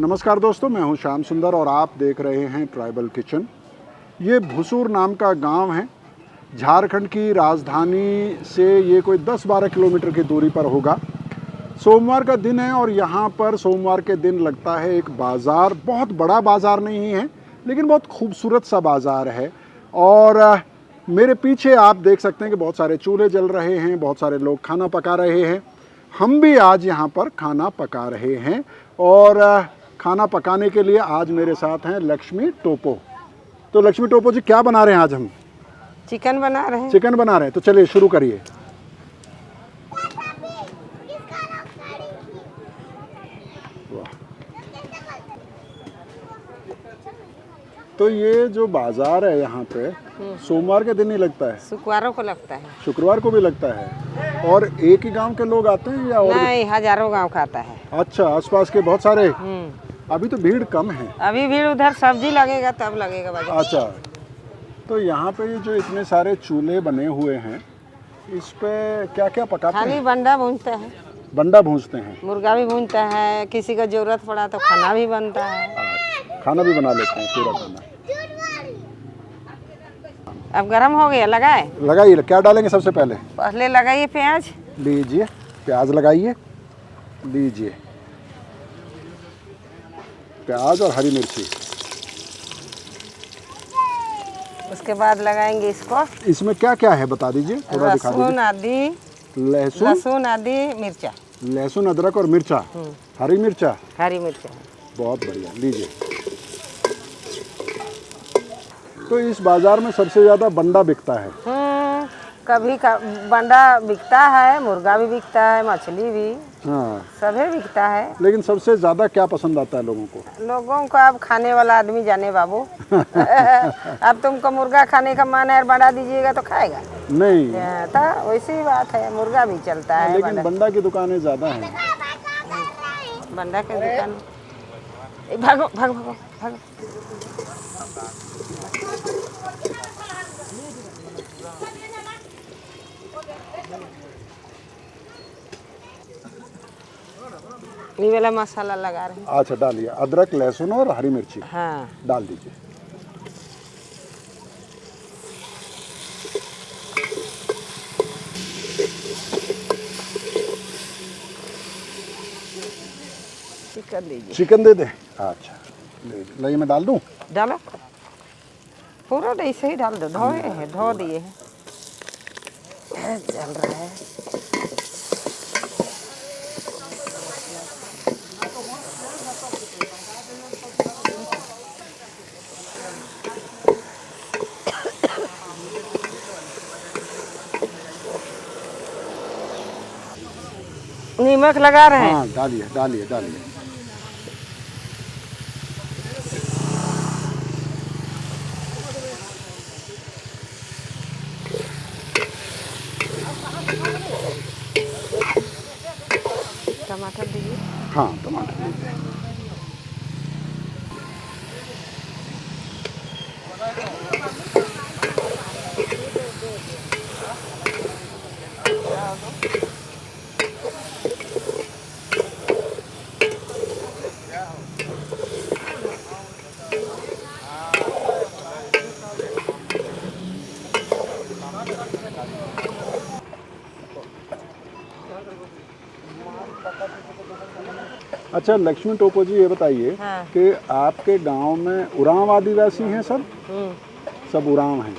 नमस्कार दोस्तों, मैं हूं श्याम सुंदर और आप देख रहे हैं ट्राइबल किचन। ये भुसूर नाम का गांव है। झारखंड की राजधानी से ये कोई 10-12 किलोमीटर की दूरी पर होगा। सोमवार का दिन है और यहाँ पर सोमवार के दिन लगता है एक बाज़ार। बहुत बड़ा बाज़ार नहीं है लेकिन बहुत खूबसूरत सा बाज़ार है। और मेरे पीछे आप देख सकते हैं कि बहुत सारे चूल्हे जल रहे हैं, बहुत सारे लोग खाना पका रहे हैं। हम भी आज यहाँ पर खाना पका रहे हैं और खाना पकाने के लिए आज मेरे साथ हैं लक्ष्मी टोपो। तो लक्ष्मी टोपो जी, क्या बना रहे हैं आज हम? चिकन बना रहे हैं। चिकन बना रहे हैं, तो चलिए शुरू करिए। तो ये जो बाजार है यहाँ पे सोमवार के दिन ही लगता है? शुक्रवारों को लगता है। शुक्रवार को भी लगता है। और एक ही गांव के लोग आते हैं या और? नहीं, हजारों गांव का आता है। अच्छा, आसपास के बहुत सारे। अभी तो भीड़ कम है। अभी भीड़ उधर सब्जी लगेगा तब लगेगा बाजार। अच्छा, तो यहाँ पे जो इतने सारे चूल्हे बने हुए हैं, इस पे क्या क्या पकाते हैं? खाली बंडा भूनता है। बंडा भूनते हैं? मुर्गा भी भूनता है, किसी को जरूरत पड़ा तो खाना भी बनता है। खाना भी बना लेते हैं, पूरा खाना। अब गरम हो गया, लगाए? लगाइए। क्या डालेंगे सबसे पहले? पहले लगाइए प्याज। लीजिए, प्याज लगाइए। लीजिए, प्याज और हरी मिर्ची। उसके बाद लगाएंगे इसको। इसमें क्या क्या है बता दीजिए, थोड़ा दिखा लहसुन, दीजिए। आदि। लहसुन, आदि, मिर्चा। लहसुन, अदरक और मिर्चा। हरी मिर्चा। हरी मिर्चा। बहुत बढ़िया, लीजिए। तो इस बाजार में सबसे ज्यादा बंडा बिकता है? कभी बंडा बिकता है, मुर्गा भी बिकता है, मछली भी। हाँ, सभी बिकता है। लेकिन सबसे ज्यादा क्या पसंद आता है लोगों को? लोगों को अब खाने वाला आदमी जाने बाबू। अब तुमको मुर्गा खाने का मन है, बना दीजिएगा तो खाएगा नहीं। तो वैसी बात है, मुर्गा भी चलता है। लेकिन बंडा की दुकानें ज्यादा हैं। बंडा की दुकान। भागो भागो भागो भागो। ये वाला मसाला लगा रहे हैं। अच्छा, डालिए। अदरक, लहसुन और हरी मिर्ची। हाँ, डाल दीजिए। चिकन दीजिए। चिकन दे दे? अच्छा, ले मैं डाल दूं? डालो, पूरा ऐसे ही डाल दो। धोए हैं, धो दिए हैं। चल रहा है। नमक लगा रहे हैं। हाँ, डालिए डालिए डालिए। टमाटर दीजिए। हाँ, टमाटर दीजिए। अच्छा लक्ष्मी टोपो जी, ये बताइए कि आपके गांव में उरांव आदिवासी हैं सब? सब उरांव हैं।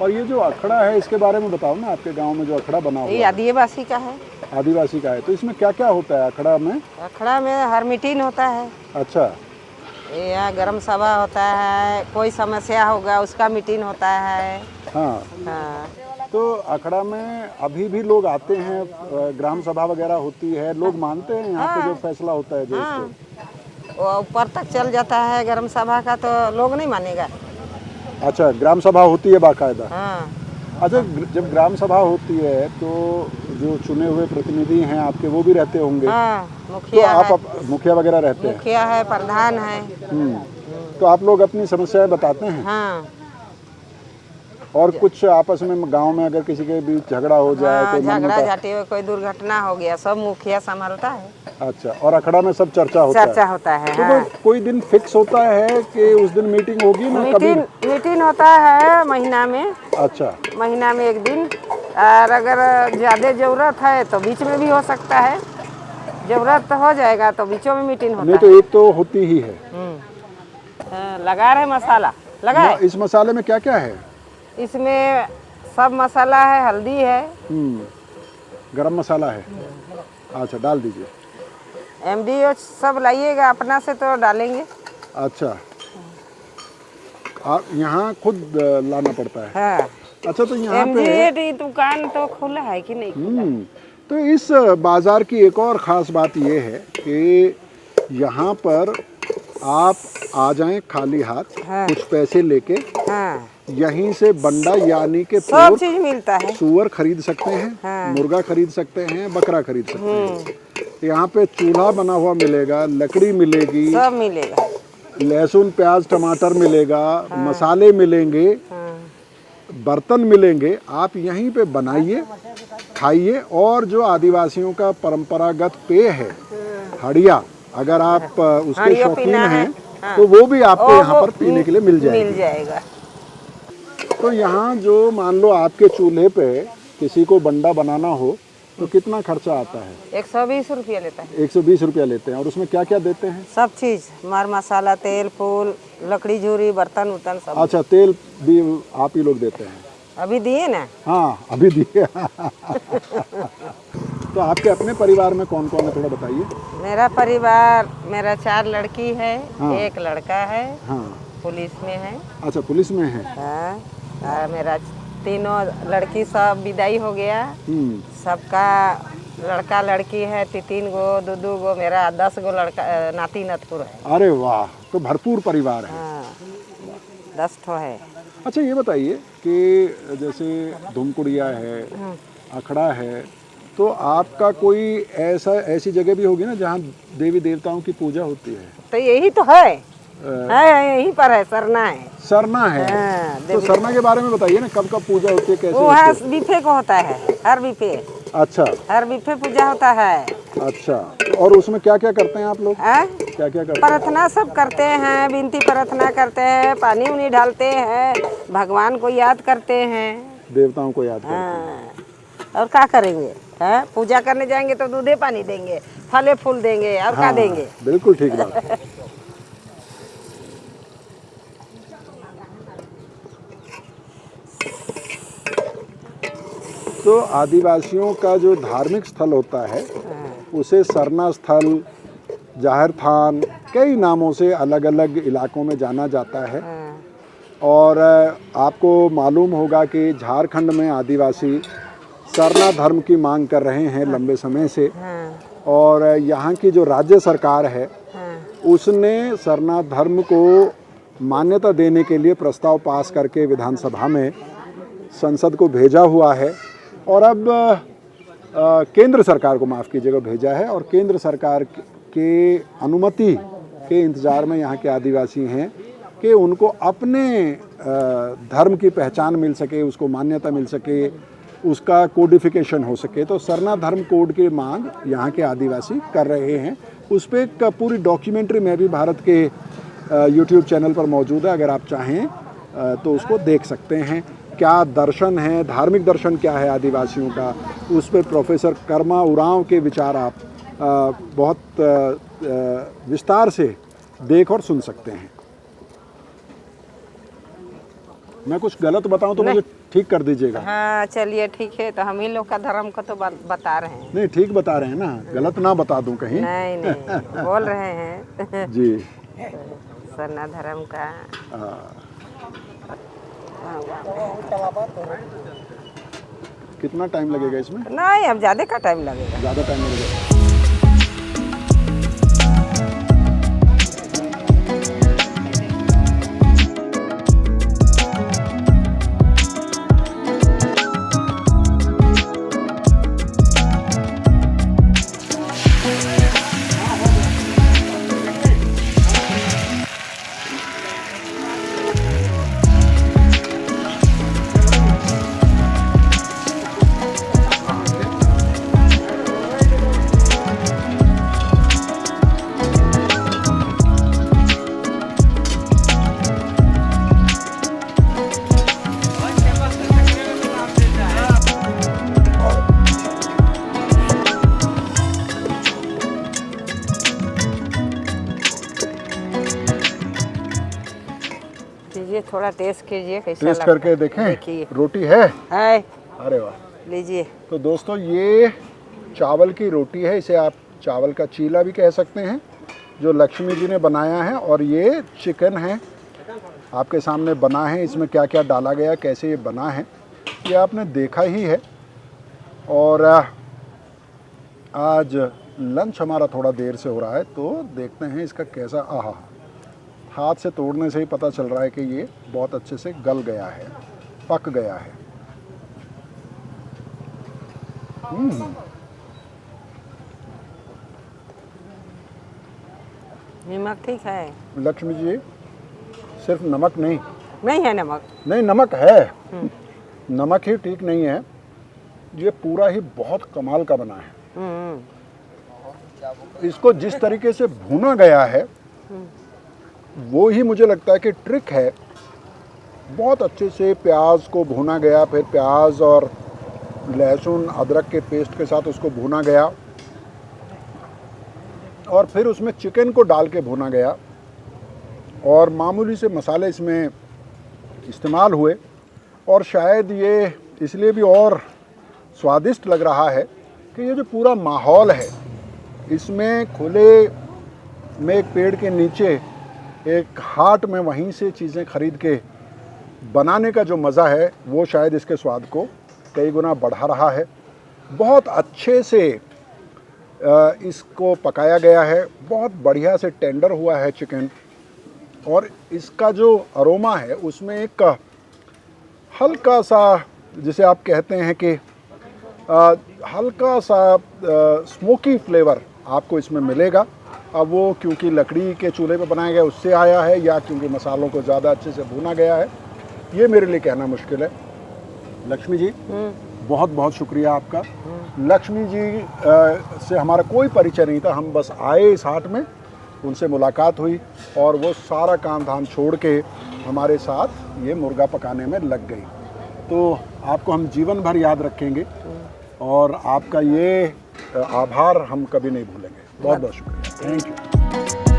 और ये जो अखड़ा है इसके बारे में बताओ ना, आपके गांव में जो अखड़ा बना हुआ है। ये आदिवासी का है। आदिवासी का है, तो इसमें क्या क्या होता है अखड़ा में? अखड़ा में हर मीटिंग होता है। अच्छा। यहाँ गरम सभा होता है, कोई समस्या होगा उसका मीटिंग होता है। हाँ, हाँ। तो अखड़ा में अभी भी लोग आते हैं, ग्राम सभा वगैरह होती है, लोग मानते हैं यहाँ पे जो फैसला होता है जो इसको? वो ऊपर तक चल जाता है गरम सभा का, तो लोग नहीं मानेगा। अच्छा, ग्राम सभा होती है बाकायदा? हाँ। अच्छा, जब ग्राम सभा होती है तो जो चुने हुए प्रतिनिधि हैं आपके, वो भी रहते होंगे? हाँ, तो मुखिया आप है। मुखिया वगैरह रहते हैं? मुखिया है, प्रधान है। तो आप लोग अपनी समस्याएं बताते हैं? हाँ। और कुछ आपस में गांव में अगर किसी के बीच झगड़ा हो जाए हाँ, कोई झगड़ा मनमुटाव- झाटी हो, कोई दुर्घटना हो गया, सब मुखिया संभालता है, अच्छा, और अखड़ा में सब चर्चा होता चर्चा है। होता है। तो हाँ। कोई दिन फिक्स होता है कि उस दिन मीटिंग होगी ना कभी? मीटिंग होता है महीना में, अच्छा, महीना में एक दिन। और अगर ज़्यादा ज़रूरत है तो बीच में भी हो सकता है, ज़रूरत हो जाएगा तो बीचों में मीटिंग होता नहीं तो एक तो होती ही है। हाँ, लगा रहे मसाला, लगाए। इस मसाले में क्या क्या है? इसमें सब मसाला है, हल्दी है, गरम मसाला है। अच्छा, डाल दीजिए। MDO सब लाइएगा, अपना से तो डालेंगे। अच्छा, आप यहाँ खुद लाना पड़ता है। हाँ, अच्छा, तो यहाँ पे MDO दुकान तो खुला है कि नहीं खुला? तो इस बाज़ार की एक और ख़ास बात ये है कि यहाँ पर आप आ जाएं खाली हाथ, हाँ। कुछ पैसे लेके, हाँ, यहीं से बंडा यानी के सब पोर्क, चीज़ मिलता है। सूअर खरीद सकते हैं, हाँ। मुर्गा खरीद सकते हैं, बकरा खरीद सकते हैं। यहाँ पे चूल्हा बना हुआ मिलेगा, लकड़ी मिलेगी, सब मिलेगा। लहसुन प्याज टमाटर मिलेगा, मसाले मिलेंगे, बर्तन मिलेंगे। आप यहीं पे बनाइए, खाइए। और जो आदिवासियों का परंपरागत पेय है हड़िया, अगर आप उसके हड़िया शौकीन पीना है, हैं तो वो भी आपको यहाँ पर पीने के लिए मिल जाएगा। तो यहाँ जो मान लो आपके चूल्हे पे किसी को बंडा बनाना हो तो कितना खर्चा आता है? 120 रुपया लेता है। 120 रुपया लेते हैं। और उसमें क्या क्या देते हैं? सब चीज़, मर मसाला, तेल फूल, लकड़ी झूरी, बर्तन उर्तन सब। अच्छा, तेल भी आप ही लोग देते हैं? अभी दिए ना। हाँ, अभी दिए। तो आपके अपने परिवार में कौन कौन है, थोड़ा बताइए। मेरा परिवार, मेरा 4 लड़की है, हाँ। 1 लड़का है, हाँ। पुलिस में है। अच्छा, पुलिस में है। हाँ, और मेरा 3 लड़की सब विदाई हो गया। सबका लड़का लड़की है, 3 गो 2 गो, मेरा 10 गो लड़का नाती नतपुर है। अरे वाह, तो भरपूर परिवार है। हाँ, 10 ठो है। अच्छा, ये बताइए कि जैसे धुमकुड़िया है, अखड़ा है, तो आपका कोई ऐसी जगह भी होगी ना जहाँ देवी देवताओं की पूजा होती है? तो यही तो है, यहीं पर है, सरना है। सरना है। हाँ, तो सरना के बारे में बताइए ना, कब कब पूजा होती है, कैसे वो होती है है? बीफे को होता है, हर बीफे। अच्छा, हर बीफे पूजा होता है। अच्छा, और उसमें क्या क्या करते हैं आप लोग? क्या क्या करते हैं? प्रार्थना सब करते हैं, विनती प्रार्थना करते हैं, पानी उनी डालते हैं, भगवान को याद करते हैं, देवताओं को याद करते हैं। हाँ, और क्या करेंगे? हैं, पूजा करने जाएंगे तो दूधे पानी देंगे, फले फूल देंगे, और क्या देंगे? बिल्कुल ठीक बात है। तो आदिवासियों का जो धार्मिक स्थल होता है उसे सरना स्थल, जाहिर थान, कई नामों से अलग अलग इलाकों में जाना जाता है। और आपको मालूम होगा कि झारखंड में आदिवासी सरना धर्म की मांग कर रहे हैं लंबे समय से। और यहाँ की जो राज्य सरकार है उसने सरना धर्म को मान्यता देने के लिए प्रस्ताव पास करके विधानसभा में संसद को भेजा हुआ है। और अब केंद्र सरकार को, माफ़ कीजिएगा, भेजा है। और केंद्र सरकार के अनुमति के इंतज़ार में यहाँ के आदिवासी हैं कि उनको अपने धर्म की पहचान मिल सके, उसको मान्यता मिल सके, उसका कोडिफिकेशन हो सके। तो सरना धर्म कोड की मांग यहाँ के आदिवासी कर रहे हैं। उस पर एक पूरी डॉक्यूमेंट्री में भी भारत के यूट्यूब चैनल पर मौजूद है, अगर आप चाहें तो उसको देख सकते हैं। क्या दर्शन है, धार्मिक दर्शन क्या है आदिवासियों का, उस पर प्रोफेसर कर्मा उरांव के विचार आप बहुत विस्तार से देख और सुन सकते हैं। मैं कुछ गलत बताऊं तो मुझे ठीक कर दीजिएगा। हाँ, चलिए ठीक है। तो हम ही लोग का धर्म को तो बता रहे हैं। नहीं, ठीक बता रहे हैं ना, गलत ना बता दूं कहीं। नहीं नहीं, बोल रहे हैं। जी, सरना धर्म का। कितना टाइम लगेगा इसमें? नहीं, अब ज़्यादा का टाइम लगेगा। ज़्यादा टाइम लगेगा। थोड़ा टेस्ट कीजिए कैसा टेस्ट लगता करके है। देखें। देखिए रोटी है? है, अरे वाह। लीजिए। तो दोस्तों ये चावल की रोटी है, इसे आप चावल का चीला भी कह सकते हैं, जो लक्ष्मी जी ने बनाया है। और ये चिकन है, आपके सामने बना है। इसमें क्या क्या डाला गया, कैसे ये बना है, ये आपने देखा ही है। और आज लंच हमारा थोड़ा देर से हो रहा है, तो देखते हैं इसका कैसा। आहा, हाथ से तोड़ने से ही पता चल रहा है कि ये बहुत अच्छे से गल गया है, पक गया है। नमक ठीक है? लक्ष्मी जी, सिर्फ नमक नहीं, नहीं है नमक? नहीं नमक है, नमक ही ठीक नहीं है, ये पूरा ही बहुत कमाल का बना है। इसको जिस तरीके से भुना गया है वो ही मुझे लगता है कि ट्रिक है। बहुत अच्छे से प्याज को भुना गया, फिर प्याज और लहसुन अदरक के पेस्ट के साथ उसको भुना गया, और फिर उसमें चिकन को डाल के भुना गया, और मामूली से मसाले इसमें इस्तेमाल हुए। और शायद ये इसलिए भी और स्वादिष्ट लग रहा है कि ये जो पूरा माहौल है, इसमें खुले में एक पेड़ के नीचे एक हाट में वहीं से चीज़ें खरीद के बनाने का जो मज़ा है, वो शायद इसके स्वाद को कई गुना बढ़ा रहा है। बहुत अच्छे से इसको पकाया गया है, बहुत बढ़िया से टेंडर हुआ है चिकन, और इसका जो अरोमा है उसमें एक हल्का सा, जिसे आप कहते हैं कि हल्का सा स्मोकी फ्लेवर आपको इसमें मिलेगा। अब वो क्योंकि लकड़ी के चूल्हे पे बनाया गया उससे आया है, या क्योंकि मसालों को ज़्यादा अच्छे से भुना गया है, ये मेरे लिए कहना मुश्किल है। लक्ष्मी जी, बहुत बहुत शुक्रिया आपका। लक्ष्मी जी से हमारा कोई परिचय नहीं था, हम बस आए इस हाट में, उनसे मुलाकात हुई, और वो सारा काम धाम छोड़ के हमारे साथ ये मुर्गा पकाने में लग गई। तो आपको हम जीवन भर याद रखेंगे, और आपका ये आभार हम कभी नहीं भूलेंगे। बहुत बहुत शुक्रिया, थैंक यू।